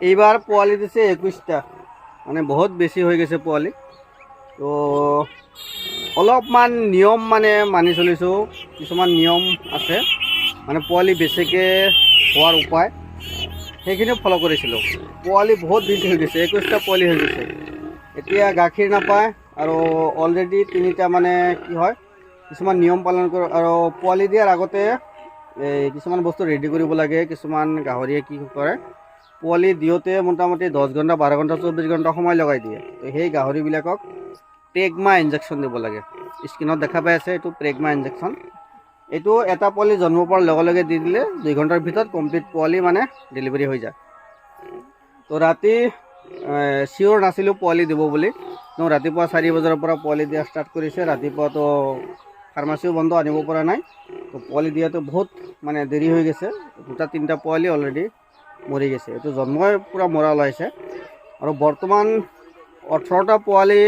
এইবাৰ পোৱালি দিছে 21টা, মানে বহুত বেছি হৈ গৈছে পোৱালি। তো অলপমান নিয়ম মানে মানি চলিছোঁ, কিছুমান নিয়ম আছে মানে পোৱালি বেছিকৈ হোৱাৰ উপায়, সেইখিনি ফ'ল' কৰিছিলোঁ। পোৱালি বহুত বেছি হৈ গৈছে, 21টা পোৱালি হৈ গৈছে। এতিয়া গাখীৰ নাপায় আৰু অলৰেডি 3টা মানে কি হয়, কিছুমান নিয়ম পালন কৰোঁ। আৰু পোৱালি দিয়াৰ আগতে কিছুমান বস্তু ৰেডি কৰিব লাগে। কিছুমান গাহৰিয়ে কি কৰে, পোৱালি দিওঁতে মোটামুটি 10 ঘণ্টা 12 ঘণ্টা 24 ঘণ্টা সময় লগাই দিয়ে। তো সেই গাহৰিবিলাকক প্ৰেগমা ইনজেকশ্যন দিব লাগে। স্ক্ৰীনত দেখা পাই আছে, এইটো প্ৰেগমা ইনজেকশ্যন। এইটো এটা পোৱালি জন্ম পোৱাৰ লগে লগে দি দিলে 2 ঘণ্টাৰ ভিতৰত কমপ্লিট পোৱালি মানে ডেলিভাৰী হৈ যায়। তো ৰাতি চিয়'ৰ নাছিলোঁ পোৱালি দিব বুলি। ৰাতিপুৱা 4 বজাৰ পৰা পোৱালি দিয়া ষ্টাৰ্ট কৰিছে। ৰাতিপুৱাতো ফাৰ্মাচীও বন্ধ, আনিব পৰা নাই। তো পোৱালি দিয়াটো বহুত মানে দেৰি হৈ গৈছে। 2-3টা পোৱালি অলৰেডি মৰি গৈছে। এইটো জন্মই পূৰা মৰা ওলাইছে। আৰু বৰ্তমান 18টা পোৱালি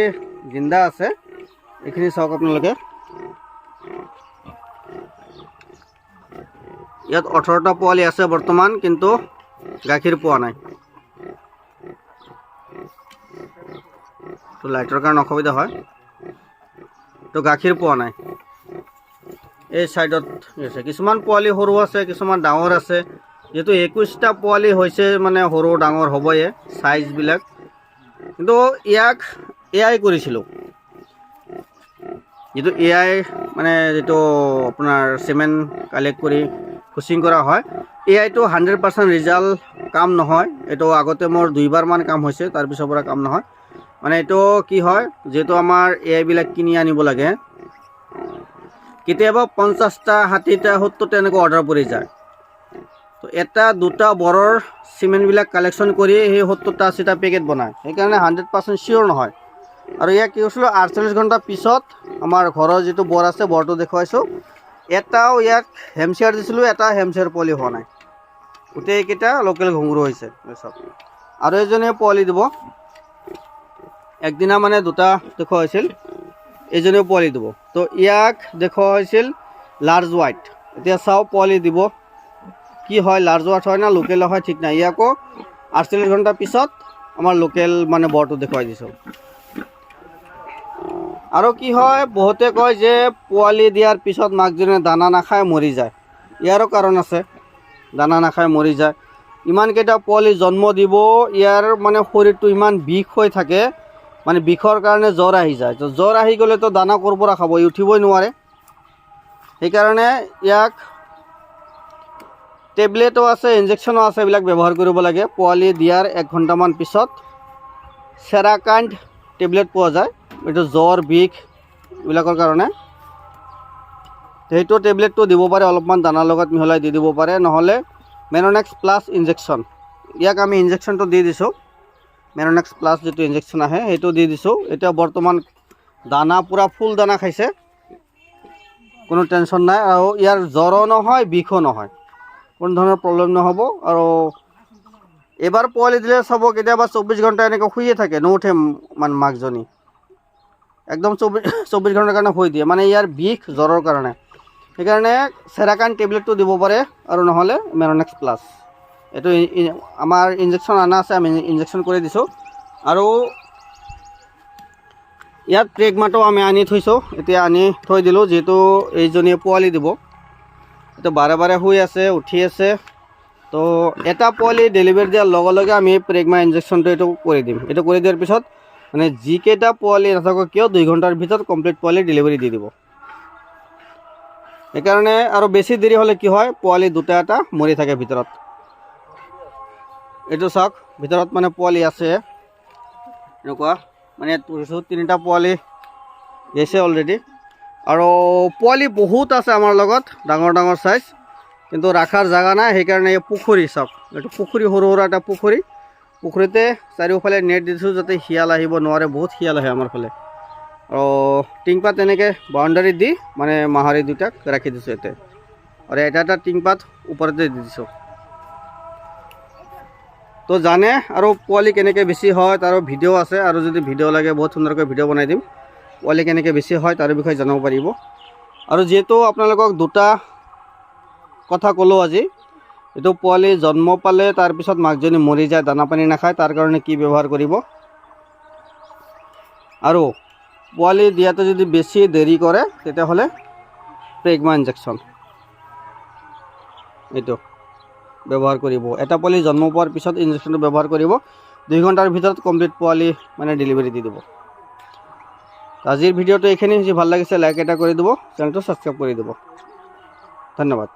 জিন্দা আছে। এইখিনি চাওক আপোনালোকে, ইয়াত 18টা পোৱালি আছে বৰ্তমান, কিন্তু গাখীৰ পোৱা নাই। তো লাইটৰ কাৰণে অসুবিধা হয়, তো গাখীৰ পোৱা নাই। এই ছাইডত আছে, কিছুমান পোৱালি সৰু আছে, কিছুমান ডাঙৰ আছে। যিহেতু 21টা পোৱালি হৈছে মানে সৰু ডাঙৰ হ'বয়ে চাইজবিলাক। কিন্তু ইয়াক AI কৰিছিলোঁ, যিটো AI মানে যিটো আপোনাৰ চিমেণ্ট কালেক্ট কৰি ক্ৰচিং কৰা হয়, AIটো 100% ৰিজাল্ট কাম নহয়। এইটো আগতে মোৰ 2বাৰমান কাম হৈছে, তাৰপিছৰ পৰা কাম নহয়। মানে এইটো কি হয়, যিহেতু আমাৰ AI বিলাক কিনি আনিব লাগে, কেতিয়াবা 50টা 60টা 70টা এনেকুৱা অৰ্ডাৰ পৰি যায়। তো 1-2টা বৰৰ চিমেণ্টবিলাক কালেকশ্যন কৰি সেই 70টা 80টা পেকেট বনায়। সেইকাৰণে 100% চিয়'ৰ নহয়। আৰু ইয়াক কি কৈছিলোঁ, 48 ঘণ্টা পিছত আমাৰ ঘৰৰ যিটো বৰ আছে, বৰটো দেখুৱাইছোঁ। এটাও ইয়াক হেমচিয়াৰ দিছিলোঁ, এটা হেমচিয়াৰ পোৱালি হোৱা নাই। গোটেইকেইটা লোকেল ঘুংৰু হৈছে চব। আৰু এজনে পোৱালি দিব, একদিনা মানে 2টা দেখুওৱা হৈছিল, এজনেও পোৱালি দিব। তো ইয়াক দেখুওৱা হৈছিল লাৰ্জ হোৱাইট। এতিয়া চাওঁ পোৱালি দিব কি হয়, লাৰ্জ হোৱাইট হয় না লোকেল হয় ঠিক নাই। ইয়াকো 48 ঘণ্টা পিছত আমাৰ লোকেল মানে বৰটো দেখুৱাই দিছোঁ। আৰু কি হয়, বহুতে কয় যে পোৱালি দিয়াৰ পিছত মাকজনীয়ে দানা নাখায় মৰি যায়। ইয়াৰো কাৰণ আছে, দানা নাখায় মৰি যায়। ইমানকেইটা পোৱালি জন্ম দিব, ইয়াৰ মানে শৰীৰটো ইমান বিষ হৈ থাকে, মানে বিষৰ কাৰণে জ্বৰ আহি যায়। তো জ্বৰ আহি গ'লেতো দানা ক'ৰ পৰা খাব, উঠিবই নোৱাৰে। সেইকাৰণে ইয়াক টেবলেটো আছে, ইনজেকশ্যনো আছে, এইবিলাক ব্যৱহাৰ কৰিব লাগে। পোৱালি দিয়াৰ 1 ঘণ্টামান পিছত চেৰাকাণ্ড টেবলেট পোৱা যায়, এইটো জ্বৰ বিষ এইবিলাকৰ কাৰণে। সেইটো টেবলেটটো দিব পাৰে, অলপমান দানাৰ লগত মিহলাই দি দিব পাৰে। নহ'লে মেননেক্স প্লাছ ইনজেকশ্যন, ইয়াক আমি ইনজেকশ্যনটো দি দিছোঁ। মেননেক্স প্লাছ যিটো ইনজেকশ্যন আহে সেইটো দি দিছোঁ। এতিয়া বৰ্তমান দানা পূৰা ফুল দানা খাইছে, কোনো টেনশ্যন নাই। আৰু ইয়াৰ জ্বৰো নহয়, বিষো নহয়, কোনো ধৰণৰ প্ৰব্লেম নহ'ব। আৰু এবাৰ পোৱালি দিলে চাব, কেতিয়াবা 24 ঘণ্টা এনেকৈ শুইয়ে থাকে, নুঠে মানে মাকজনী, একদম 24 ঘণ্টাৰ কাৰণে শুই দিয়ে, মানে ইয়াৰ বিষ জ্বৰৰ কাৰণে। সেইকাৰণে চেৰাকান টেবলেটটো দিব পাৰে, আৰু নহ'লে মেননেক্স প্লাছ। এইটো আমাৰ ইনজেকশ্যন অনা আছে, আমি ইনজেকশ্যন কৰি দিছোঁ। আৰু ইয়াত প্ৰেগমাটো আমি আনি থৈছোঁ, এতিয়া আনি থৈ দিলোঁ, যিহেতু এইজনীয়ে পোৱালি দিব। এইটো বাৰে বাৰে শুই আছে, উঠি আছে। তো এটা পোৱালি ডেলিভাৰী দিয়াৰ লগে লগে আমি প্ৰেগমা ইনজেকশ্যনটো এইটো কৰি দিম। এইটো কৰি দিয়াৰ পিছত মানে যিকেইটা পোৱালি নাথাকক কিয় 2 ঘণ্টাৰ ভিতৰত কমপ্লিট পোৱালি ডেলিভাৰী দি দিব। সেইকাৰণে আৰু বেছি দেৰি হ'লে কি হয়, পোৱালি 2টা এটা মৰি থাকে ভিতৰত। এইটো চাওক, ভিতৰত মানে পোৱালি আছে এনেকুৱা, মানে 3টা পোৱালি গৈছে অলৰেডি। আৰু পোৱালি বহুত আছে আমাৰ লগত, ডাঙৰ ডাঙৰ চাইজ, কিন্তু ৰখাৰ জেগা নাই। সেইকাৰণে এই পুখুৰী চাওক, এইটো পুখুৰী, সৰু সৰু এটা পুখুৰী। পুখুৰীতে চাৰিওফালে নেট দিছোঁ যাতে শিয়াল আহিব নোৱাৰে, বহুত শিয়াল আহে আমাৰ ফালে। আৰু টিংপাত এনেকৈ বাউণ্ডাৰী দি মানে মাহাৰী 2টাক ৰাখি দিছোঁ ইয়াতে। আৰু এটা টিংপাত ওপৰতে দি দিছোঁ। তো জানে আৰু পোৱালি কেনেকৈ বেছি হয় তাৰো ভিডিঅ' আছে, আৰু যদি ভিডিঅ' লাগে বহুত সুন্দৰকৈ ভিডিঅ' বনাই দিম, পোৱালি কেনেকৈ বেছি হয় তাৰ বিষয়ে জানিব পাৰিব। আৰু যিহেতু আপোনালোকক 2টা কথা ক'লোঁ আজি, এইটো পোৱালি জন্ম পালে তাৰপিছত মাকজনী মৰি যায়, দানা পানী নাখায়, তাৰ কাৰণে কি ব্যৱহাৰ কৰিব। আৰু পোৱালি দিয়াতে যদি বেছি দেৰি কৰে তেতিয়াহ'লে প্ৰেগমা ইনজেকশ্যন এইটো ব্যৱহাৰ কৰিব। এটা পোৱালি জন্ম পোৱাৰ পিছত ইনজেকশ্যনটো ব্যৱহাৰ কৰিব, 2 ঘণ্টাৰ ভিতৰত কমপ্লিট পোৱালি মানে ডেলিভাৰী দি দিব। আজিৰ ভিডিঅ'টো এইখিনি। যদি ভাল লাগিছে লাইক এটা কৰি দিব, চেনেলটো ছাবস্ক্ৰাইব কৰি দিব। ধন্যবাদ।